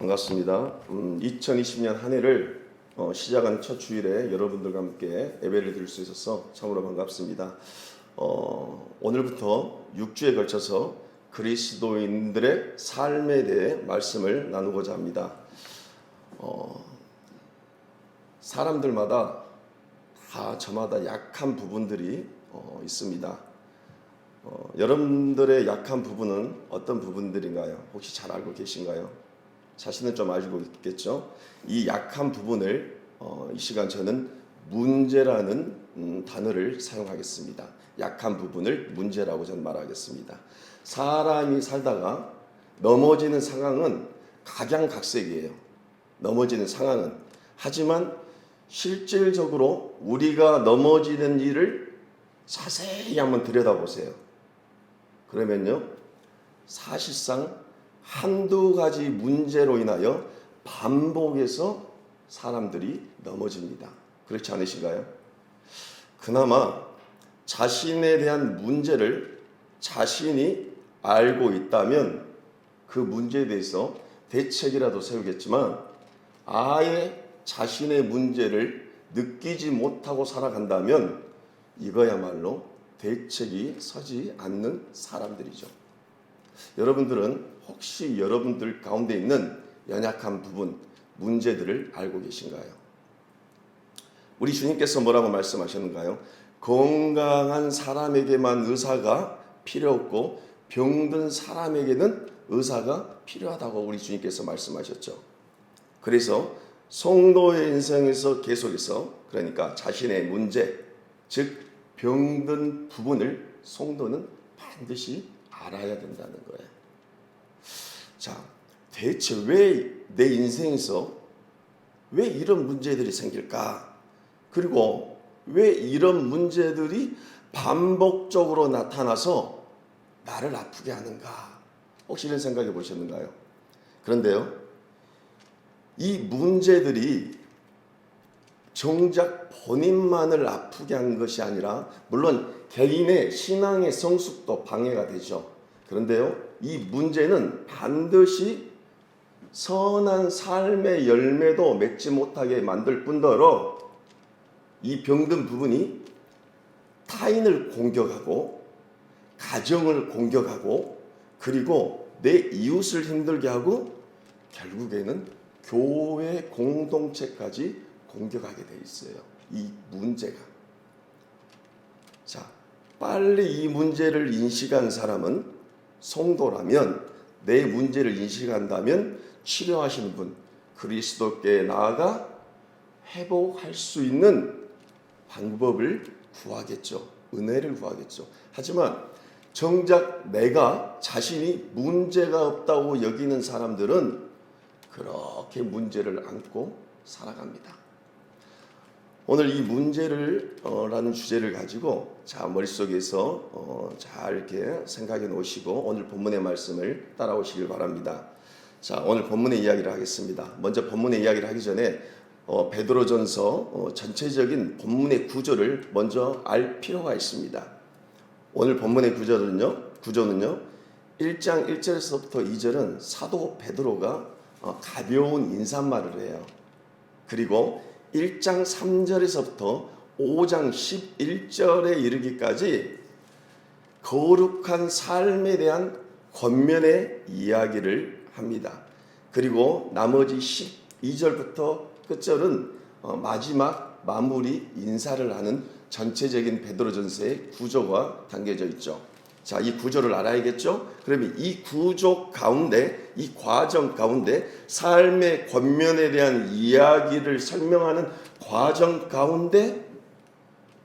반갑습니다. 2020년 한 해를 시작하는 첫 주일에 여러분들과 함께 예배를 드릴 수 있어서 참으로 반갑습니다. 오늘부터 6주에 걸쳐서 그리스도인들의 삶에 대해 말씀을 나누고자 합니다. 사람들마다 다 저마다 약한 부분들이 있습니다. 여러분들의 약한 부분은 어떤 부분들인가요? 혹시 잘 알고 계신가요? 자신은 좀 알고 있겠죠. 이 약한 부분을 이 시간 저는 문제라는 단어를 사용하겠습니다. 약한 부분을 문제라고 저는 말하겠습니다. 사람이 살다가 넘어지는 상황은 각양각색이에요. 넘어지는 상황은. 하지만 실질적으로 우리가 넘어지는 일을 자세히 한번 들여다보세요. 그러면요, 사실상 한두 가지 문제로 인하여 반복해서 사람들이 넘어집니다. 그렇지 않으신가요? 그나마 자신에 대한 문제를 자신이 알고 있다면 그 문제에 대해서 대책이라도 세우겠지만 아예 자신의 문제를 느끼지 못하고 살아간다면 이거야말로 대책이 서지 않는 사람들이죠. 여러분들은 혹시 여러분들 가운데 있는 연약한 부분, 문제들을 알고 계신가요? 우리 주님께서 뭐라고 말씀하셨는가요? 건강한 사람에게만 의사가 필요 없고 병든 사람에게는 의사가 필요하다고 우리 주님께서 말씀하셨죠. 그래서 성도의 인생에서 계속해서, 그러니까 자신의 문제, 즉 병든 부분을 성도는 반드시 알아야 된다는 거예요. 자, 대체 왜 내 인생에서 왜 이런 문제들이 생길까? 그리고 왜 이런 문제들이 반복적으로 나타나서 나를 아프게 하는가? 혹시 이런 생각해 보셨는가요? 그런데요, 이 문제들이 정작 본인만을 아프게 한 것이 아니라, 물론 개인의 신앙의 성숙도 방해가 되죠. 그런데요, 이 문제는 반드시 선한 삶의 열매도 맺지 못하게 만들 뿐더러 이 병든 부분이 타인을 공격하고 가정을 공격하고 그리고 내 이웃을 힘들게 하고 결국에는 교회 공동체까지 공격하게 돼 있어요. 이 문제가. 자, 빨리 이 문제를 인식한 사람은 성도라면, 내 문제를 인식한다면 치료하시는 분, 그리스도께 나아가 회복할 수 있는 방법을 구하겠죠. 은혜를 구하겠죠. 하지만 정작 내가 자신이 문제가 없다고 여기는 사람들은 그렇게 문제를 안고 살아갑니다. 오늘 이 문제를 라는 주제를 가지고 머릿속에서 잘 이렇게 생각해 놓으시고 오늘 본문의 말씀을 따라오시길 바랍니다. 자, 오늘 본문의 이야기를 하겠습니다. 먼저 본문의 이야기를 하기 전에 베드로전서 전체적인 본문의 구조를 먼저 알 필요가 있습니다. 오늘 본문의 구조는요 1장 1절에서부터 2절은 사도 베드로가 가벼운 인사말을 해요. 그리고 1장 3절에서부터 5장 11절에 이르기까지 거룩한 삶에 대한 권면의 이야기를 합니다. 그리고 나머지 12절부터 끝절은 마지막 마무리 인사를 하는 전체적인 베드로전서의 구조가 담겨져 있죠. 자, 이 구조를 알아야겠죠? 그러면 이 구조 가운데, 이 과정 가운데 삶의 권면에 대한 이야기를 설명하는 과정 가운데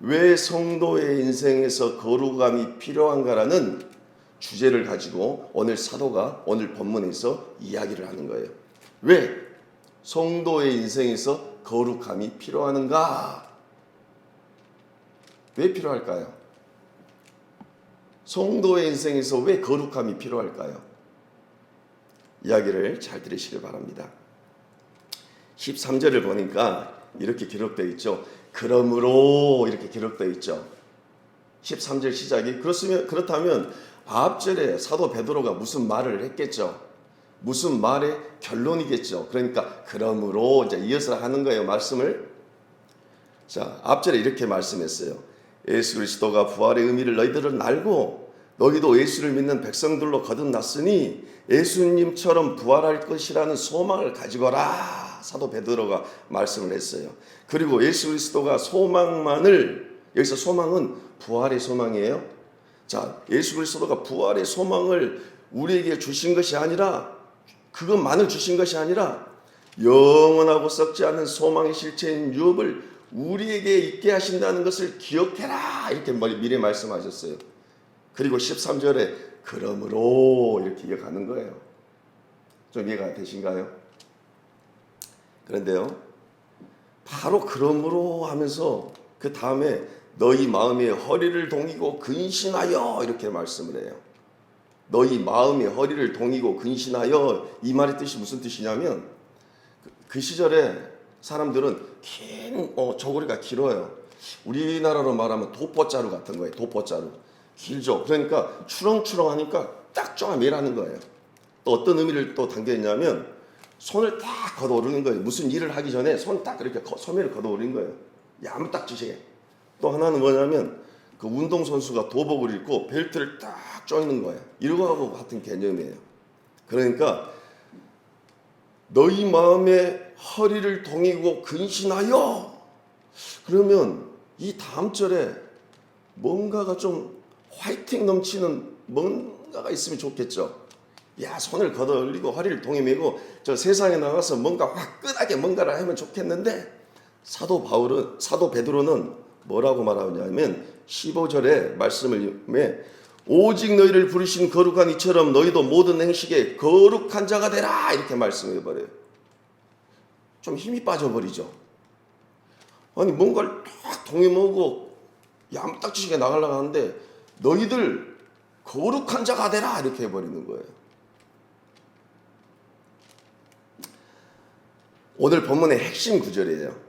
왜 성도의 인생에서 거룩함이 필요한가라는 주제를 가지고 오늘 사도가 오늘 본문에서 이야기를 하는 거예요. 왜 성도의 인생에서 거룩함이 필요한가? 왜 필요할까요? 성도의 인생에서 왜 거룩함이 필요할까요? 이야기를 잘 들으시길 바랍니다. 13절을 보니까 이렇게 기록되어 있죠. 그러므로 이렇게 기록되어 있죠. 13절 시작이 그렇다면 앞절에 사도 베드로가 무슨 말을 했겠죠? 무슨 말의 결론이겠죠. 그러니까 그러므로 이제 이어서 하는 거예요, 말씀을. 자, 앞절에 이렇게 말씀했어요. 예수 그리스도가 부활의 의미를 너희들은 알고 너희도 예수를 믿는 백성들로 거듭났으니 예수님처럼 부활할 것이라는 소망을 가지거라. 사도 베드로가 말씀을 했어요. 그리고 예수 그리스도가 소망만을, 여기서 소망은 부활의 소망이에요. 자, 예수 그리스도가 부활의 소망을 우리에게 주신 것이 아니라, 그것만을 주신 것이 아니라 영원하고 썩지 않는 소망의 실체인 유업을 우리에게 있게 하신다는 것을 기억해라. 이렇게 미리 말씀하셨어요. 그리고 13절에 그러므로 이렇게 이어가는 거예요. 좀 이해가 되신가요? 그런데요, 바로 그러므로 하면서 그 다음에 너희 마음의 허리를 동이고 근신하여 이렇게 말씀을 해요. 너희 마음의 허리를 동이고 근신하여, 이 말의 뜻이 무슨 뜻이냐면, 그 시절에 사람들은 긴 저고리가 길어요. 우리나라로 말하면 도포자루 같은 거예요. 도포자루 길죠. 그러니까 추렁추렁하니까 딱 쪼아매라는 거예요. 또 어떤 의미를 또 담겨 있냐면 손을 딱 걷어 오르는 거예요. 무슨 일을 하기 전에 손 딱 그렇게 소매를 걷어 오르는 거예요. 야무딱지시게. 또 하나는 뭐냐면 그 운동선수가 도복을 입고 벨트를 딱 조이는 거예요. 이거하고 같은 개념이에요. 그러니까 너희 마음의 허리를 동이고 근신하여, 그러면 이 다음 절에 뭔가가 좀 화이팅 넘치는 뭔가가 있으면 좋겠죠. 야, 손을 걷어 올리고 허리를 동이매고 저 세상에 나가서 뭔가 화끈하게 뭔가를 하면 좋겠는데, 사도 베드로는 뭐라고 말하냐면 15절에 말씀을 오직 너희를 부르신 거룩한 이처럼 너희도 모든 행식에 거룩한 자가 되라. 이렇게 말씀해 버려요. 좀 힘이 빠져버리죠. 아니 뭔가를 딱 동이매고 야무딱지게 나가려고 하는데 너희들 거룩한 자가 되라. 이렇게 해버리는 거예요. 오늘 본문의 핵심 구절이에요.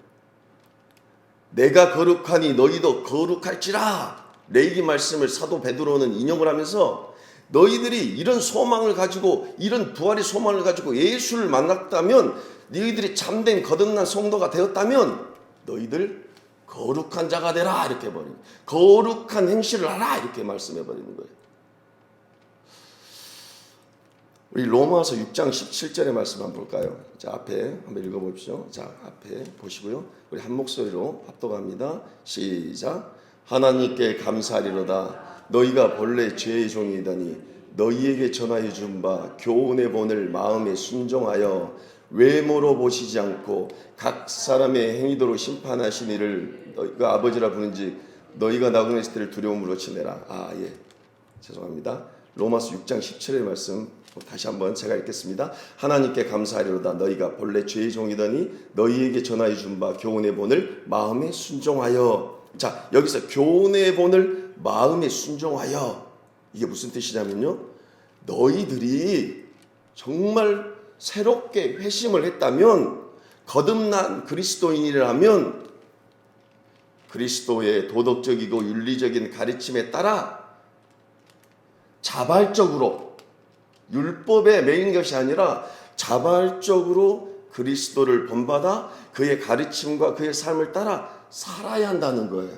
내가 거룩하니 너희도 거룩할지라. 레위기 말씀을 사도 베드로는 인용을 하면서 너희들이 이런 소망을 가지고, 이런 부활의 소망을 가지고 예수를 만났다면, 너희들이 참된 거듭난 성도가 되었다면 너희들 거룩한 자가 되라. 이렇게 해버리는, 거룩한 행실을 하라. 이렇게 말씀해 버리는 거예요. 우리 로마서 6장 17절의 말씀 한번 볼까요? 자, 앞에 한번 읽어보십시오. 자, 앞에 보시고요. 우리 한 목소리로 합독합니다. 시작. 하나님께 감사하리로다. 너희가 본래 죄의 종이더니 너희에게 전하여 준 바 교훈의 본을 마음에 순종하여 외모로 보시지 않고 각 사람의 행위대로 심판하신 이를 너희가 아버지라 부른지 너희가 나그네실 때를 두려움으로 지내라. 예, 죄송합니다. 로마서 6장 17절의 말씀 다시 한번 제가 읽겠습니다. 하나님께 감사하리로다. 너희가 본래 죄의 종이더니 너희에게 전하여 준 바 교훈의 본을 마음에 순종하여. 자, 여기서 교훈의 본을 마음에 순종하여, 이게 무슨 뜻이냐면요, 너희들이 정말 새롭게 회심을 했다면, 거듭난 그리스도인이라면 그리스도의 도덕적이고 윤리적인 가르침에 따라 자발적으로, 율법에 매인 것이 아니라 자발적으로 그리스도를 본받아 그의 가르침과 그의 삶을 따라 살아야 한다는 거예요.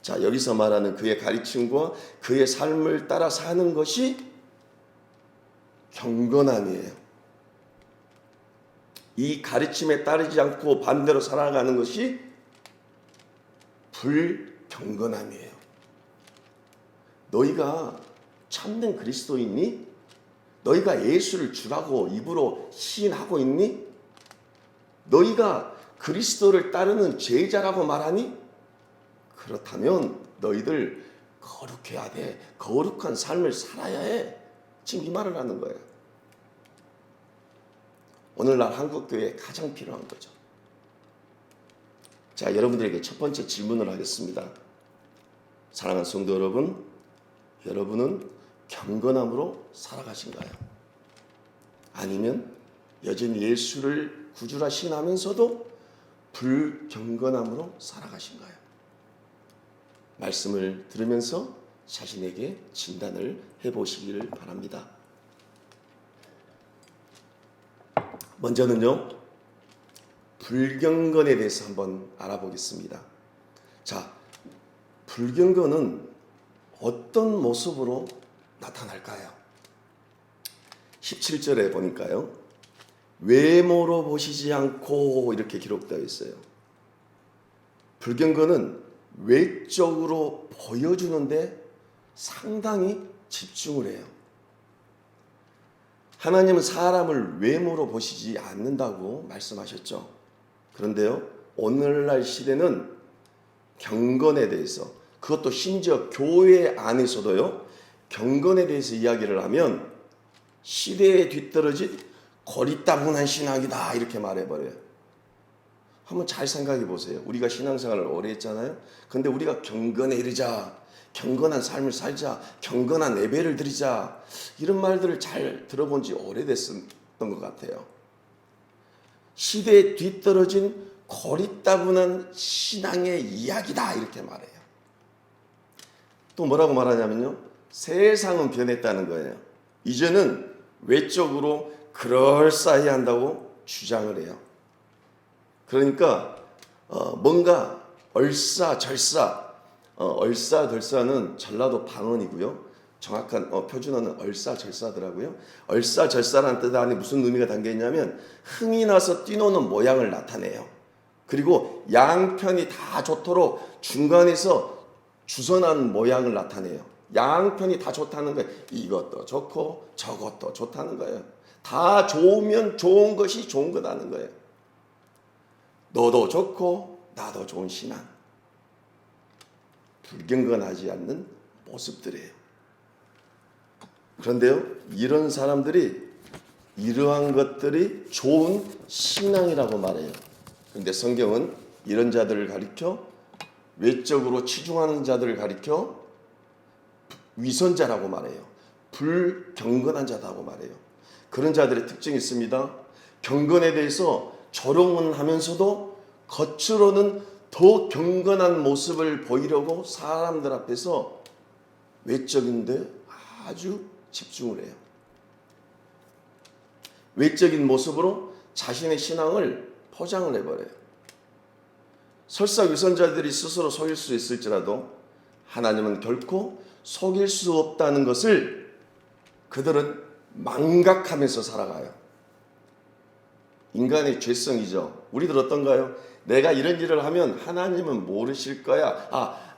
자, 여기서 말하는 그의 가르침과 그의 삶을 따라 사는 것이 경건함이에요. 이 가르침에 따르지 않고 반대로 살아가는 것이 불경건함이에요. 너희가 참된 그리스도인이? 너희가 예수를 주라고 입으로 시인하고 있니? 너희가 그리스도를 따르는 제자라고 말하니? 그렇다면 너희들 거룩해야 돼. 거룩한 삶을 살아야 해. 지금 이 말을 하는 거예요. 오늘날 한국교회에 가장 필요한 거죠. 자, 여러분들에게 첫 번째 질문을 하겠습니다. 사랑하는 성도 여러분, 여러분은 경건함으로 살아가신가요? 아니면 여전히 예수를 구주라 시인하면서도 불경건함으로 살아가신가요? 말씀을 들으면서 자신에게 진단을 해보시기를 바랍니다. 먼저는요, 불경건에 대해서 한번 알아보겠습니다. 자, 불경건은 어떤 모습으로 나타날까요? 17절에 보니까요, 외모로 보시지 않고 이렇게 기록되어 있어요. 불경건은 외적으로 보여주는데 상당히 집중을 해요. 하나님은 사람을 외모로 보시지 않는다고 말씀하셨죠. 그런데요, 오늘날 시대는 경건에 대해서, 그것도 심지어 교회 안에서도요, 경건에 대해서 이야기를 하면 시대에 뒤떨어진 고리따분한 신학이다 이렇게 말해버려요. 한번 잘 생각해 보세요. 우리가 신앙생활을 오래 했잖아요. 근데 우리가 경건에 이르자, 경건한 삶을 살자, 경건한 예배를 드리자, 이런 말들을 잘 들어본 지 오래됐던 것 같아요. 시대에 뒤떨어진 고리따분한 신앙의 이야기다 이렇게 말해요. 또 뭐라고 말하냐면요, 세상은 변했다는 거예요. 이제는 외적으로 그럴싸해 한다고 주장을 해요. 그러니까 뭔가 얼싸절싸, 얼싸덜싸는 전라도 방언이고요. 정확한 표준어는 얼싸절싸더라고요. 얼싸절싸라는 뜻 안에 무슨 의미가 담겨 있냐면 흥이 나서 뛰노는 모양을 나타내요. 그리고 양편이 다 좋도록 중간에서 주선하는 모양을 나타내요. 양편이 다 좋다는 거예요. 이것도 좋고 저것도 좋다는 거예요. 다 좋으면 좋은 것이 좋은 거라는 거예요. 너도 좋고 나도 좋은 신앙. 불경건하지 않는 모습들이에요. 그런데요, 이런 사람들이 이러한 것들이 좋은 신앙이라고 말해요. 그런데 성경은 이런 자들을 가리켜, 외적으로 치중하는 자들을 가리켜 위선자라고 말해요. 불경건한 자다고 말해요. 그런 자들의 특징이 있습니다. 경건에 대해서 조롱은 하면서도 겉으로는 더 경건한 모습을 보이려고 사람들 앞에서 외적인데 아주 집중을 해요. 외적인 모습으로 자신의 신앙을 포장을 해버려요. 설사 위선자들이 스스로 속일 수 있을지라도 하나님은 결코 속일 수 없다는 것을 그들은 망각하면서 살아가요. 인간의 죄성이죠. 우리들 어떤가요? 내가 이런 일을 하면 하나님은 모르실 거야.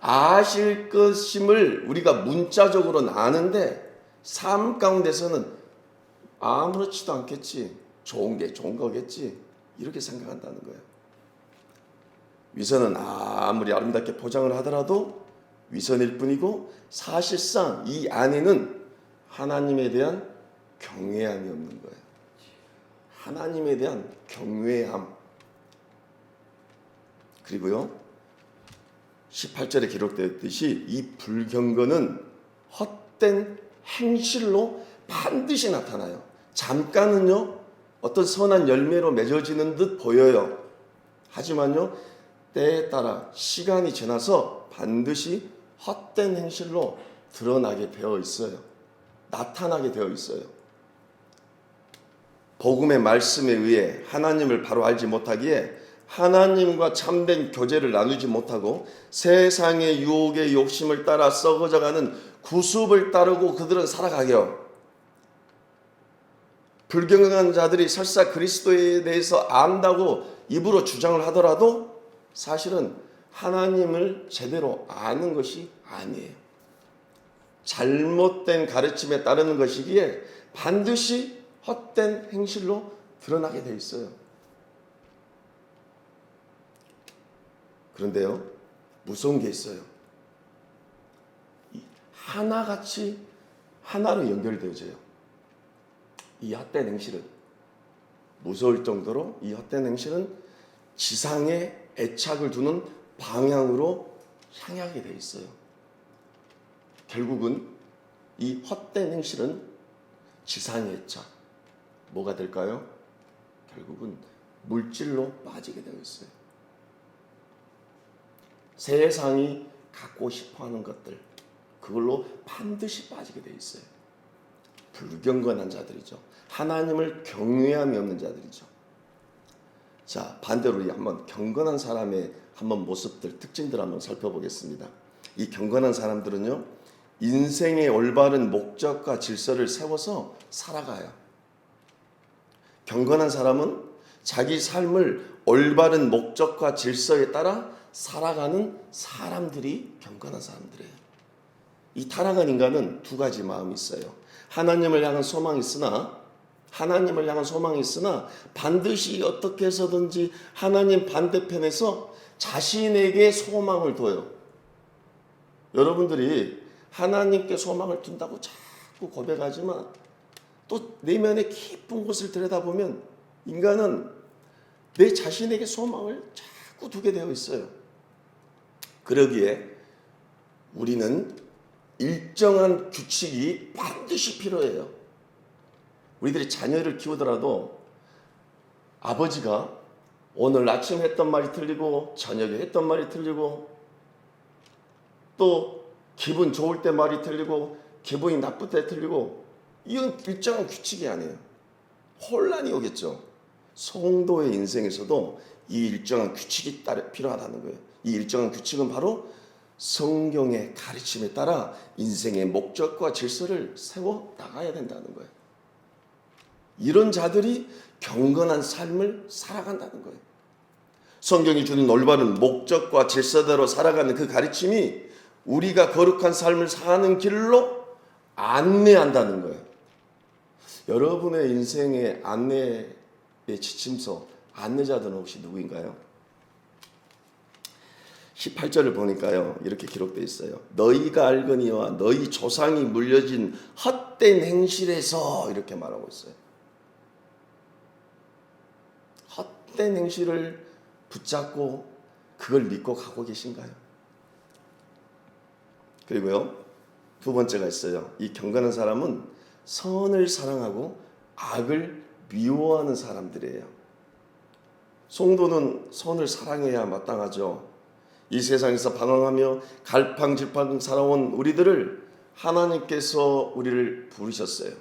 아실 것임을 우리가 문자적으로는 아는데 삶 가운데서는 아무렇지도 않겠지. 좋은 게 좋은 거겠지. 이렇게 생각한다는 거예요. 위선은 아무리 아름답게 포장을 하더라도 위선일 뿐이고 사실상 이 안에는 하나님에 대한 경외함이 없는 거예요. 하나님에 대한 경외함. 그리고요, 18절에 기록되었듯이 이 불경건은 헛된 행실로 반드시 나타나요. 잠깐은요, 어떤 선한 열매로 맺어지는 듯 보여요. 하지만요, 때에 따라 시간이 지나서 반드시 헛된 행실로 드러나게 되어 있어요. 나타나게 되어 있어요. 복음의 말씀에 의해 하나님을 바로 알지 못하기에 하나님과 참된 교제를 나누지 못하고 세상의 유혹의 욕심을 따라 썩어져가는 구습을 따르고 그들은 살아가요. 불경건한 자들이 설사 그리스도에 대해서 안다고 입으로 주장을 하더라도 사실은 하나님을 제대로 아는 것이 아니에요. 잘못된 가르침에 따르는 것이기에 반드시 헛된 행실로 드러나게 돼 있어요. 그런데요, 무서운 게 있어요. 하나같이 하나로 연결되어져요. 이 헛된 행실은 무서울 정도로 이 헛된 행실은 지상에 애착을 두는 방향으로 향하게 돼 있어요. 결국은 이 헛된 행실은 지상의 애착, 뭐가 될까요? 결국은 물질로 빠지게 되어 있어요. 세상이 갖고 싶어하는 것들, 그걸로 반드시 빠지게 되어 있어요. 불경건한 자들이죠. 하나님을 경외함이 없는 자들이죠. 자, 반대로 우리 한번 경건한 사람의 한번 모습들, 특징들 한번 살펴보겠습니다. 이 경건한 사람들은요, 인생의 올바른 목적과 질서를 세워서 살아가요. 경건한 사람은 자기 삶을 올바른 목적과 질서에 따라 살아가는 사람들이 경건한 사람들이에요. 이 타락한 인간은 두 가지 마음이 있어요. 하나님을 향한 소망이 있으나 반드시 어떻게 해서든지 하나님 반대편에서 자신에게 소망을 둬요. 여러분들이 하나님께 소망을 둔다고 자꾸 고백하지만 또 내면의 깊은 곳을 들여다보면 인간은 내 자신에게 소망을 자꾸 두게 되어 있어요. 그러기에 우리는 일정한 규칙이 반드시 필요해요. 우리들이 자녀를 키우더라도 아버지가 오늘 아침 했던 말이 틀리고 저녁에 했던 말이 틀리고 또 기분 좋을 때 말이 틀리고 기분이 나쁠 때 틀리고 이건 일정한 규칙이 아니에요. 혼란이 오겠죠. 성도의 인생에서도 이 일정한 규칙이 필요하다는 거예요. 이 일정한 규칙은 바로 성경의 가르침에 따라 인생의 목적과 질서를 세워 나가야 된다는 거예요. 이런 자들이 경건한 삶을 살아간다는 거예요. 성경이 주는 올바른 목적과 질서대로 살아가는 그 가르침이 우리가 거룩한 삶을 사는 길로 안내한다는 거예요. 여러분의 인생의 안내의 지침서, 안내자들은 혹시 누구인가요? 18절을 보니까요, 이렇게 기록되어 있어요. 너희가 알거니와 너희 조상이 물려진 헛된 행실에서, 이렇게 말하고 있어요. 헛된 행실을 붙잡고 그걸 믿고 가고 계신가요? 그리고요, 두 번째가 있어요. 이 경건한 사람은 선을 사랑하고 악을 미워하는 사람들이에요. 성도는 선을 사랑해야 마땅하죠. 이 세상에서 방황하며 갈팡질팡 살아온 우리들을 하나님께서 우리를 부르셨어요.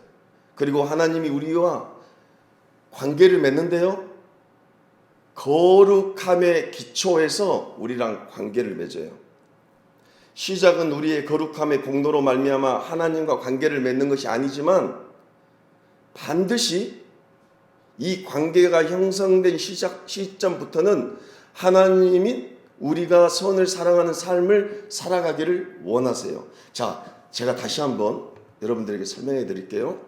그리고 하나님이 우리와 관계를 맺는데요, 거룩함의 기초에서 우리랑 관계를 맺어요. 시작은 우리의 거룩함의 공로로 말미암아 하나님과 관계를 맺는 것이 아니지만 반드시 이 관계가 형성된 시점부터는 하나님이 우리가 선을 사랑하는 삶을 살아가기를 원하세요. 자, 제가 다시 한번 여러분들에게 설명해 드릴게요.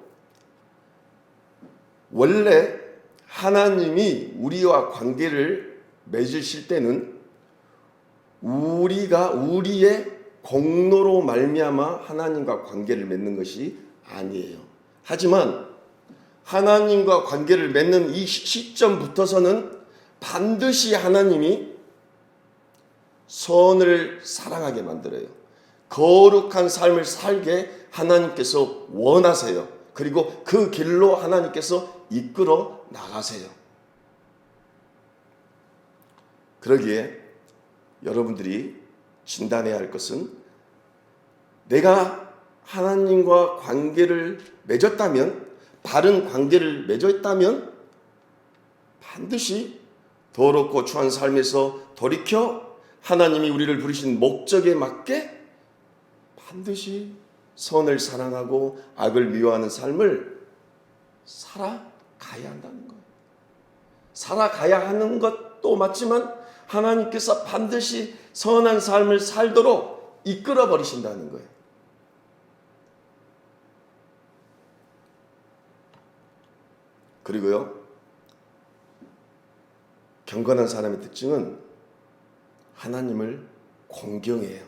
원래 하나님이 우리와 관계를 맺으실 때는 우리가 우리의 공로로 말미암아 하나님과 관계를 맺는 것이 아니에요. 하지만 하나님과 관계를 맺는 이 시점부터서는 반드시 하나님이 선을 사랑하게 만들어요. 거룩한 삶을 살게 하나님께서 원하세요. 그리고 그 길로 하나님께서 이끌어 나가세요. 그러기에 여러분들이 진단해야 할 것은 내가 하나님과 관계를 맺었다면, 바른 관계를 맺었다면 반드시 더럽고 추한 삶에서 돌이켜 하나님이 우리를 부르신 목적에 맞게 반드시 선을 사랑하고 악을 미워하는 삶을 살아가야 한다는 거예요. 살아가야 하는 것도 맞지만 하나님께서 반드시 선한 삶을 살도록 이끌어 버리신다는 거예요. 그리고요, 경건한 사람의 특징은 하나님을 공경해요.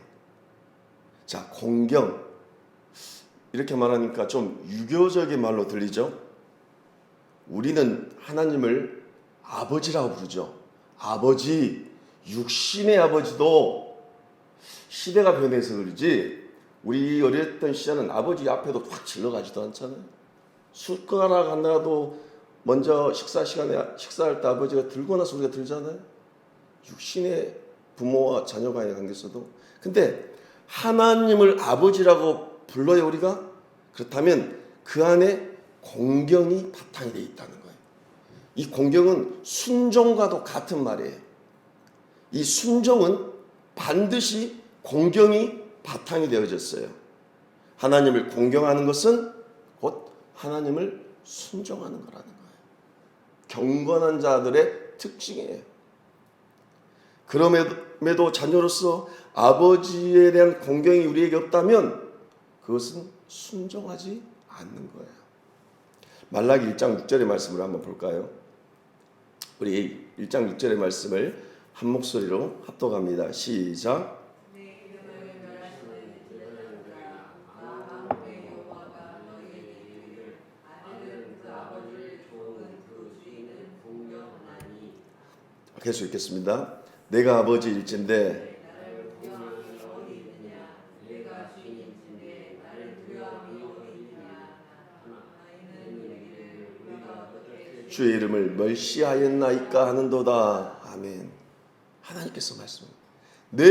자, 공경. 이렇게 말하니까 좀 유교적인 말로 들리죠? 우리는 하나님을 아버지라고 부르죠. 아버지, 육신의 아버지도 시대가 변해서 그러지 우리 어렸던 시절은 아버지 앞에도 확 질러가지도 않잖아요. 숟가락 하나도 먼저 식사 시간에 식사할 때 아버지가 들고 나서 우리가 들잖아요. 육신의 부모와 자녀간의 관계에서도. 근데 하나님을 아버지라고 불러요, 우리가? 그렇다면 그 안에 공경이 바탕이 되어 있다는 거예요. 이 공경은 순종과도 같은 말이에요. 이 순종은 반드시 공경이 바탕이 되어졌어요. 하나님을 공경하는 것은 곧 하나님을 순종하는 거라는 거예요. 경건한 자들의 특징이에요. 그럼에도 자녀로서 아버지에 대한 공경이 우리에게 없다면 그것은 순종하지 않는 거예요. 말라기 1장 6절의 말씀을 한번 볼까요? 우리 1장 6절의 말씀을 한 목소리로 합독합니다. 시작. 계속 읽겠습니다. 내가 아버지일진데 주의 이름을 멸시하였나이까 하는도다. 아멘. 하나님께서 말씀합니다. 내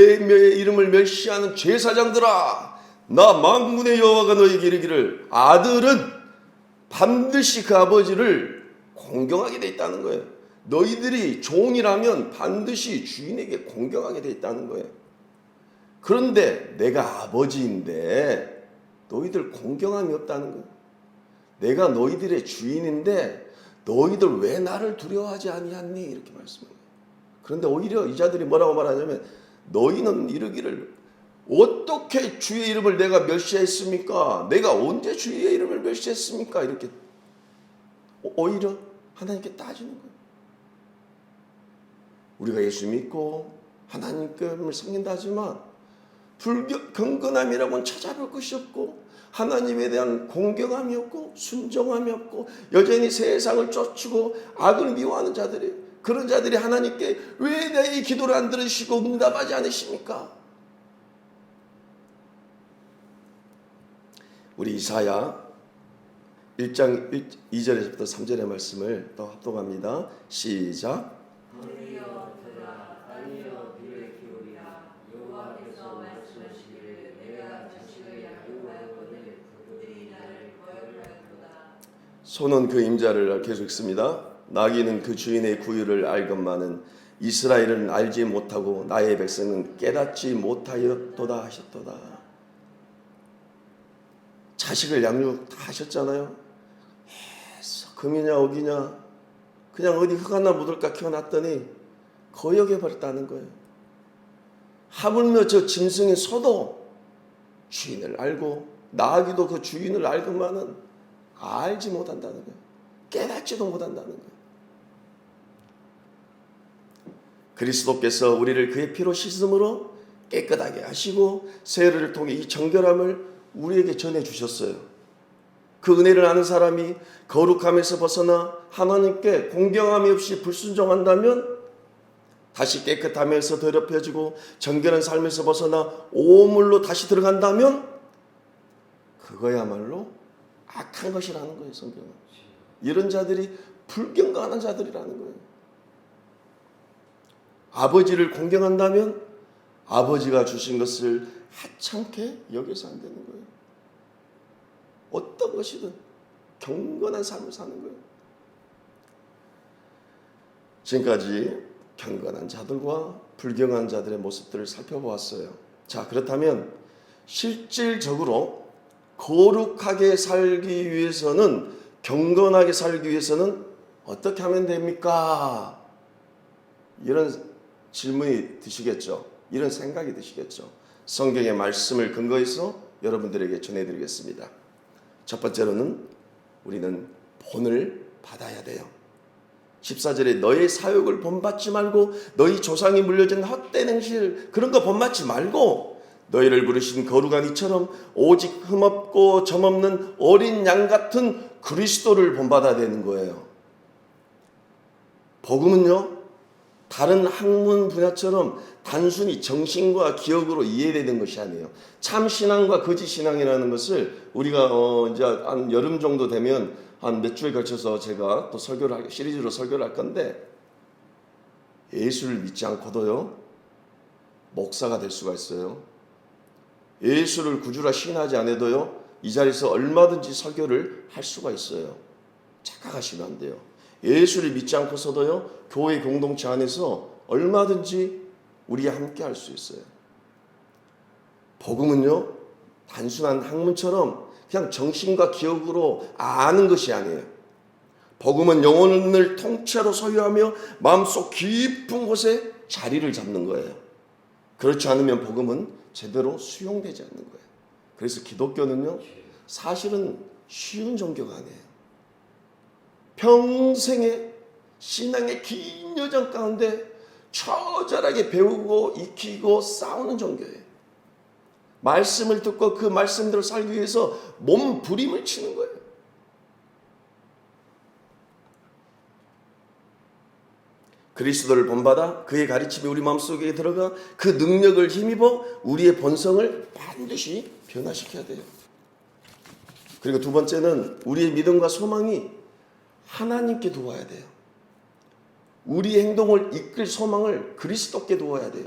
이름을 멸시하는 제사장들아, 나 만군의 여호와가 너에게 이르기를 아들은 반드시 그 아버지를 공경하게 돼 있다는 거예요. 너희들이 종이라면 반드시 주인에게 공경하게 돼 있다는 거예요. 그런데 내가 아버지인데 너희들 공경함이 없다는 거예요. 내가 너희들의 주인인데 너희들 왜 나를 두려워하지 아니하니? 이렇게 말씀해요. 그런데 오히려 이 자들이 뭐라고 말하냐면 너희는 이르기를 어떻게 주의 이름을 내가 멸시했습니까? 내가 언제 주의 이름을 멸시했습니까? 이렇게 오히려 하나님께 따지는 거예요. 우리가 예수 믿고 하나님을 섬긴다 하지만 경건함이라고는 찾아볼 것이 없고 하나님에 대한 공경함이 없고 순종함이 없고 여전히 세상을 쫓고 악을 미워하는 자들이, 그런 자들이 하나님께 왜 내 기도를 안 들으시고 응답하지 않으십니까? 우리 이사야 1장 2절에서부터 3절의 말씀을 또 합독합니다. 시작. 소는 그 임자를 계속 읽습니다. 나귀는 그 주인의 구유를 알건만은 이스라엘은 알지 못하고 나의 백성은 깨닫지 못하였도다 하셨도다. 자식을 양육 다 하셨잖아요. 금이냐 억이냐 그냥 어디 흙 하나 묻을까 키워놨더니 거역해버렸다는 거예요. 하물며 저 짐승인 소도 주인을 알고 나귀도 그 주인을 알건만은 알지 못한다는 거예요. 깨닫지도 못한다는 거예요. 그리스도께서 우리를 그의 피로 씻음으로 깨끗하게 하시고 세례를 통해 이 정결함을 우리에게 전해주셨어요. 그 은혜를 아는 사람이 거룩함에서 벗어나 하나님께 공경함이 없이 불순종한다면 다시 깨끗함에서 더럽혀지고 정결한 삶에서 벗어나 오물로 다시 들어간다면 그거야말로 악한 것이라는 거예요. 성경은 이런 자들이 불경건한 자들이라는 거예요. 아버지를 공경한다면 아버지가 주신 것을 하찮게 여겨서 안 되는 거예요. 어떤 것이든 경건한 삶을 사는 거예요. 지금까지 경건한 자들과 불경한 자들의 모습들을 살펴보았어요. 자, 그렇다면 실질적으로 거룩하게 살기 위해서는, 경건하게 살기 위해서는 어떻게 하면 됩니까? 이런 질문이 드시겠죠. 이런 생각이 드시겠죠. 성경의 말씀을 근거해서 여러분들에게 전해드리겠습니다. 첫 번째로는 우리는 본을 받아야 돼요. 14절에 너의 사욕을 본받지 말고 너희 조상이 물려준 헛된 행실 그런 거 본받지 말고 너희를 부르신 거룩한 이처럼 오직 흠없고 점없는 어린 양 같은 그리스도를 본받아야 되는 거예요. 복음은요, 다른 학문 분야처럼 단순히 정신과 기억으로 이해되는 것이 아니에요. 참 신앙과 거짓 신앙이라는 것을 우리가 이제 한 여름 정도 되면 한 몇 주에 걸쳐서 제가 또 시리즈로 설교를 할 건데, 예수를 믿지 않고도요 목사가 될 수가 있어요. 예수를 구주라 시인하지 않아도요 이 자리에서 얼마든지 설교를 할 수가 있어요. 착각하시면 안 돼요. 예수를 믿지 않고서도요, 교회 공동체 안에서 얼마든지 우리가 함께 할 수 있어요. 복음은요, 단순한 학문처럼 그냥 정신과 기억으로 아는 것이 아니에요. 복음은 영혼을 통째로 소유하며 마음속 깊은 곳에 자리를 잡는 거예요. 그렇지 않으면 복음은 제대로 수용되지 않는 거예요. 그래서 기독교는요, 사실은 쉬운 종교가 아니에요. 평생의 신앙의 긴 여정 가운데 처절하게 배우고 익히고 싸우는 종교예요. 말씀을 듣고 그 말씀대로 살기 위해서 몸부림을 치는 거예요. 그리스도를 본받아 그의 가르침이 우리 마음속에 들어가 그 능력을 힘입어 우리의 본성을 반드시 변화시켜야 돼요. 그리고 두 번째는 우리의 믿음과 소망이 하나님께 두어야 돼요. 우리의 행동을 이끌 소망을 그리스도께 두어야 돼요.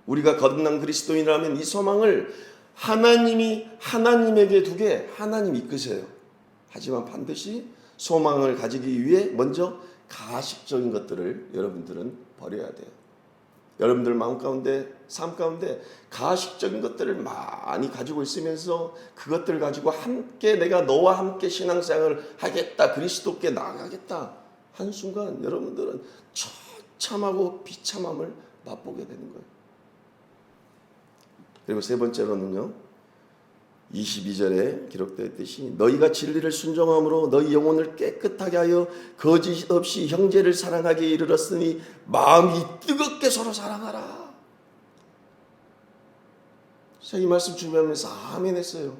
우리가 거듭난 그리스도인이라면 이 소망을 하나님이 하나님에게 두게 하나님 이끄세요. 하지만 반드시 소망을 가지기 위해 먼저 가식적인 것들을 여러분들은 버려야 돼요. 여러분들 마음 가운데, 삶 가운데 가식적인 것들을 많이 가지고 있으면서 그것들을 가지고 함께 내가 너와 함께 신앙생활을 하겠다, 그리스도께 나아가겠다 한순간 여러분들은 처참하고 비참함을 맛보게 되는 거예요. 그리고 세 번째로는요, 22절에 기록되어 있듯이 너희가 진리를 순종함으로 너희 영혼을 깨끗하게 하여 거짓 없이 형제를 사랑하게 이르렀으니 마음이 뜨겁게 서로 사랑하라. 제가 이 말씀 준비하면서 아멘 했어요.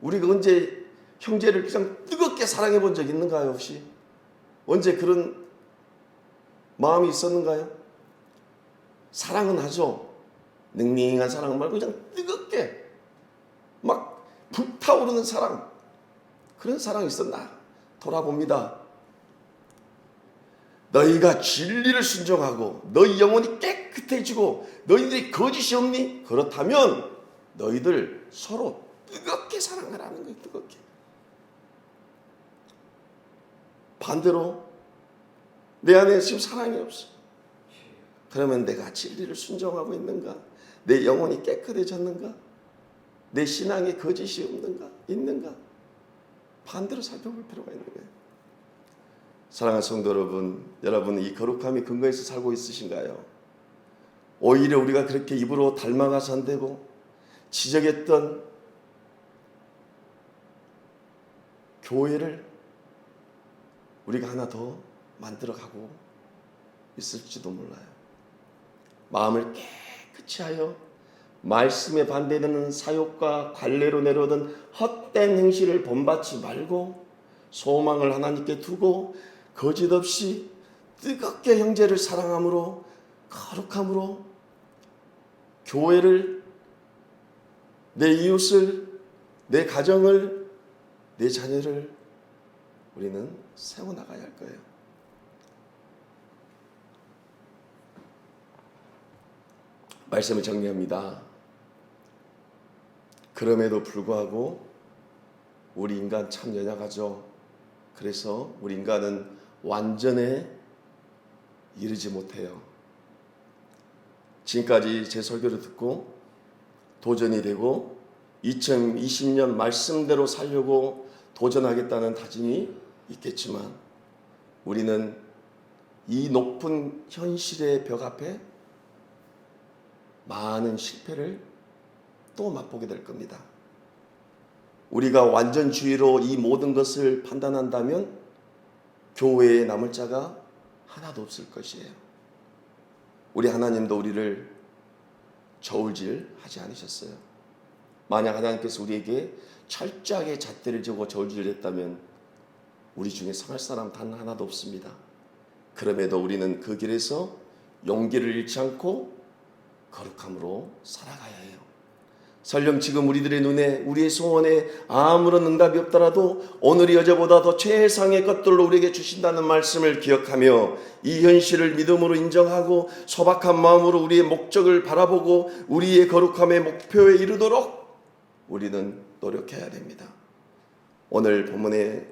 우리가 언제 형제를 그냥 뜨겁게 사랑해 본 적 있는가요? 혹시? 언제 그런 마음이 있었는가요? 사랑은 하죠. 능링한 사랑 말고 그냥 뜨겁게 막 불타오르는 사랑, 그런 사랑이 있었나? 돌아봅니다. 너희가 진리를 순종하고 너희 영혼이 깨끗해지고 너희들이 거짓이 없니? 그렇다면 너희들 서로 뜨겁게 사랑하라는 거예요. 뜨겁게. 반대로 내 안에 지금 사랑이 없어. 그러면 내가 진리를 순종하고 있는가? 내 영혼이 깨끗해졌는가? 내 신앙에 거짓이 없는가? 있는가? 반대로 살펴볼 필요가 있는 거예요. 사랑하는 성도 여러분, 여러분은 이 거룩함이 근거에서 살고 있으신가요? 오히려 우리가 그렇게 입으로 닮아가서 안 되고 지적했던 교회를 우리가 하나 더 만들어가고 있을지도 몰라요. 마음을 깨끗이 하여 말씀에 반대되는 사욕과 관례로 내려오던 헛된 행실을 본받지 말고 소망을 하나님께 두고 거짓 없이 뜨겁게 형제를 사랑함으로 거룩함으로 교회를, 내 이웃을, 내 가정을, 내 자녀를 우리는 세워나가야 할 거예요. 말씀을 정리합니다. 그럼에도 불구하고 우리 인간 참 연약하죠. 그래서 우리 인간은 완전에 이르지 못해요. 지금까지 제 설교를 듣고 도전이 되고 2020년 말씀대로 살려고 도전하겠다는 다짐이 있겠지만 우리는 이 높은 현실의 벽 앞에 많은 실패를 또 맛보게 될 겁니다. 우리가 완전주의로 이 모든 것을 판단한다면 교회에 남을 자가 하나도 없을 것이에요. 우리 하나님도 우리를 저울질하지 않으셨어요. 만약 하나님께서 우리에게 철저하게 잣대를 쥐고 저울질을 했다면 우리 중에 성할 사람 단 하나도 없습니다. 그럼에도 우리는 그 길에서 용기를 잃지 않고 거룩함으로 살아가야 해요. 설령 지금 우리들의 눈에 우리의 소원에 아무런 응답이 없더라도 오늘이 어제보다 더 최상의 것들로 우리에게 주신다는 말씀을 기억하며 이 현실을 믿음으로 인정하고 소박한 마음으로 우리의 목적을 바라보고 우리의 거룩함의 목표에 이르도록 우리는 노력해야 됩니다. 오늘 본문의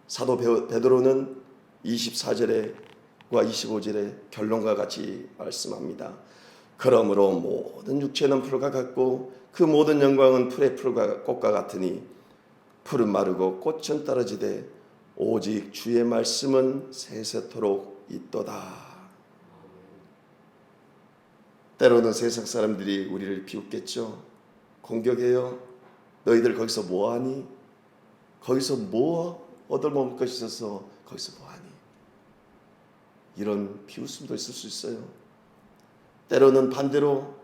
사도 베드로는 24절과 25절에 결론과 같이 말씀합니다. 그러므로 모든 육체는 풀과 같고 그 모든 영광은 풀의 꽃과 같으니 풀은 마르고 꽃은 떨어지되 오직 주의 말씀은 세세토록 있도다. 때로는 세상 사람들이 우리를 비웃겠죠. 공격해요. 너희들 거기서 뭐하니? 거기서 뭐 얻어먹을 것이 있어서 거기서 뭐하니? 이런 비웃음도 있을 수 있어요. 때로는 반대로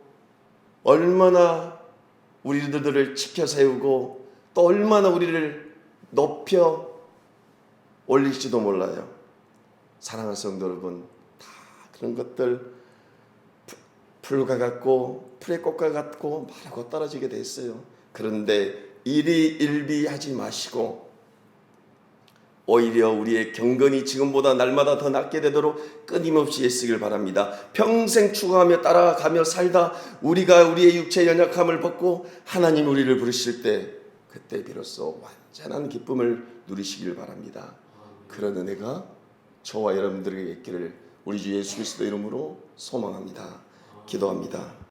얼마나 우리들을 지켜 세우고 또 얼마나 우리를 높여 올릴지도 몰라요. 사랑하는 성도 여러분, 다 그런 것들 풀과 같고 풀의 꽃과 같고 마르고 떨어지게 돼 있어요. 그런데 일희일비하지 마시고 오히려 우리의 경건이 지금보다 날마다 더 낫게 되도록 끊임없이 애쓰길 바랍니다. 평생 추구하며 따라가며 살다 우리가 우리의 육체의 연약함을 벗고 하나님 우리를 부르실 때 그때 비로소 완전한 기쁨을 누리시길 바랍니다. 그런 은혜가 저와 여러분들에게 있기를 우리 주 예수 그리스도 이름으로 소망합니다. 기도합니다.